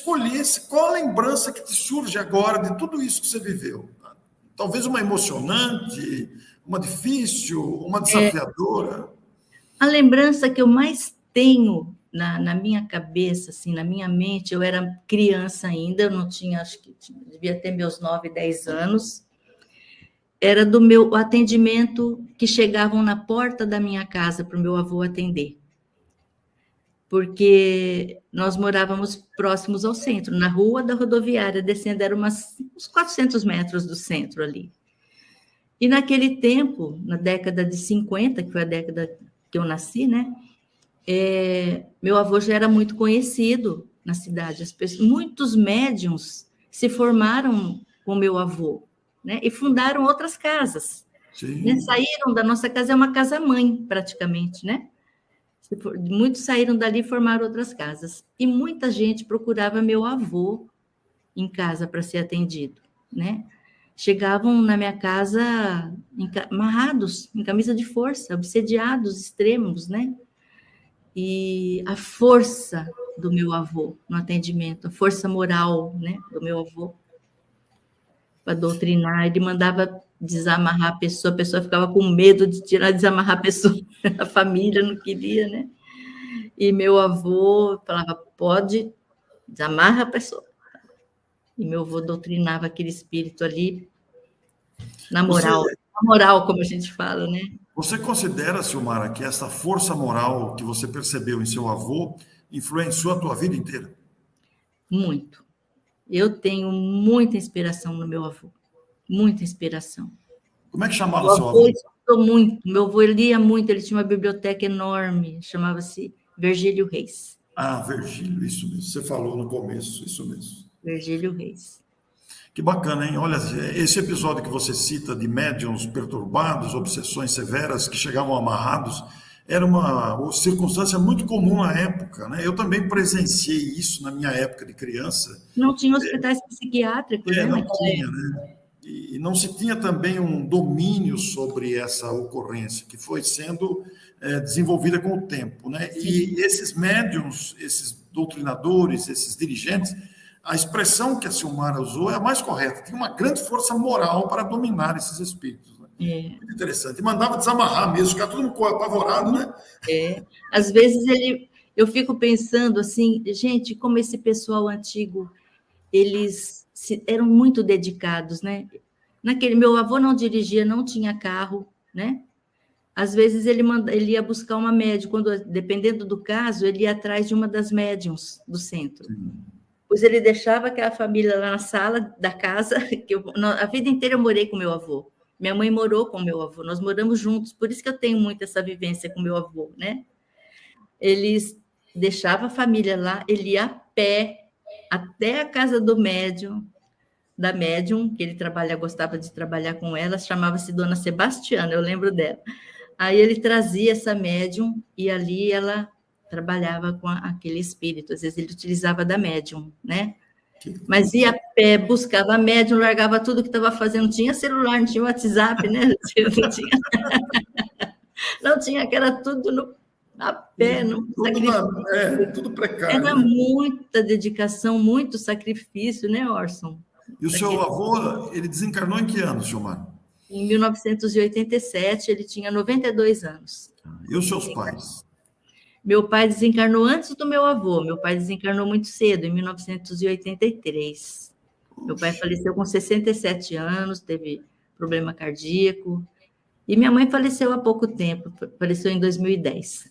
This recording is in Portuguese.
escolhesse, qual a lembrança que te surge agora de tudo isso que você viveu? Talvez uma emocionante, uma difícil, uma desafiadora. A lembrança que eu mais tenho na minha cabeça, assim, na minha mente, eu era criança ainda, eu não tinha, acho que devia ter meus 9, 10 anos, era do meu atendimento que chegavam na porta da minha casa para o meu avô atender. Porque nós morávamos próximos ao centro, na rua da rodoviária, descendo, era uns 400 metros do centro ali. E naquele tempo, na década de 50, que foi a década que eu nasci, né? Meu avô já era muito conhecido na cidade. Muitos médiums se formaram com meu avô, né? E fundaram outras casas. Né? Saíram da nossa casa, é uma casa-mãe, praticamente, né? Muitos saíram dali e formaram outras casas. E muita gente procurava meu avô em casa para ser atendido, né? Chegavam na minha casa amarrados, em camisa de força, obsediados, extremos, né? E a força do meu avô no atendimento, a força moral, né, do meu avô, para doutrinar, ele mandava desamarrar a pessoa ficava com medo de desamarrar a pessoa, a família não queria, né? E meu avô falava, pode, desamarra a pessoa. E meu avô doutrinava aquele espírito ali, na moral, como a gente fala, né? Você considera, Silmara, que essa força moral que você percebeu em seu avô influenciou a tua vida inteira? Muito. Eu tenho muita inspiração no meu avô. Muita inspiração. Como é que chamava o seu avô? Estudou muito. Meu avô lia muito, ele tinha uma biblioteca enorme, chamava-se Virgílio Reis. Ah, Virgílio, isso mesmo. Você falou no começo, isso mesmo. Virgílio Reis. Que bacana, hein? Olha, esse episódio que você cita de médiuns perturbados, obsessões severas que chegavam amarrados, era uma circunstância muito comum na época, né? Eu também presenciei isso na minha época de criança. Não tinha hospitais psiquiátricos, né? Não tinha, né? E não se tinha também um domínio sobre essa ocorrência, que foi sendo desenvolvida com o tempo, né? Sim. E esses médiuns, esses doutrinadores, esses dirigentes, a expressão que a Silmara usou é a mais correta. Tinha uma grande força moral para dominar esses espíritos. Né? Muito interessante. E mandava desamarrar mesmo, ficar todo mundo apavorado, né? Às vezes eu fico pensando assim, gente, como esse pessoal antigo, eles eram muito dedicados, né? Meu avô não dirigia, não tinha carro, né? Às vezes ele ia buscar uma médium, dependendo do caso, ele ia atrás de uma das médiums do centro. Sim. Pois ele deixava aquela família lá na sala da casa, a vida inteira eu morei com meu avô. Minha mãe morou com meu avô, nós moramos juntos, por isso que eu tenho muito essa vivência com meu avô, né? Eles deixavam a família lá, ele ia a pé até a casa do médium, da médium, que ele gostava de trabalhar com ela, chamava-se Dona Sebastiana, eu lembro dela. Aí ele trazia essa médium e ali ela trabalhava com aquele espírito, às vezes ele utilizava da médium, né? Mas ia a pé, buscava a médium, largava tudo que estava fazendo, não tinha celular, não tinha WhatsApp, né? Não tinha, que era tudo a pé, tudo precário. Era muita dedicação, muito sacrifício, né, Orson? E o seu avô, ele desencarnou em que ano, Silmar? Em 1987, ele tinha 92 anos. E os seus pais? Meu pai desencarnou antes do meu avô. Meu pai desencarnou muito cedo, em 1983. Poxa. Meu pai faleceu com 67 anos, teve problema cardíaco. E minha mãe faleceu há pouco tempo, faleceu em 2010.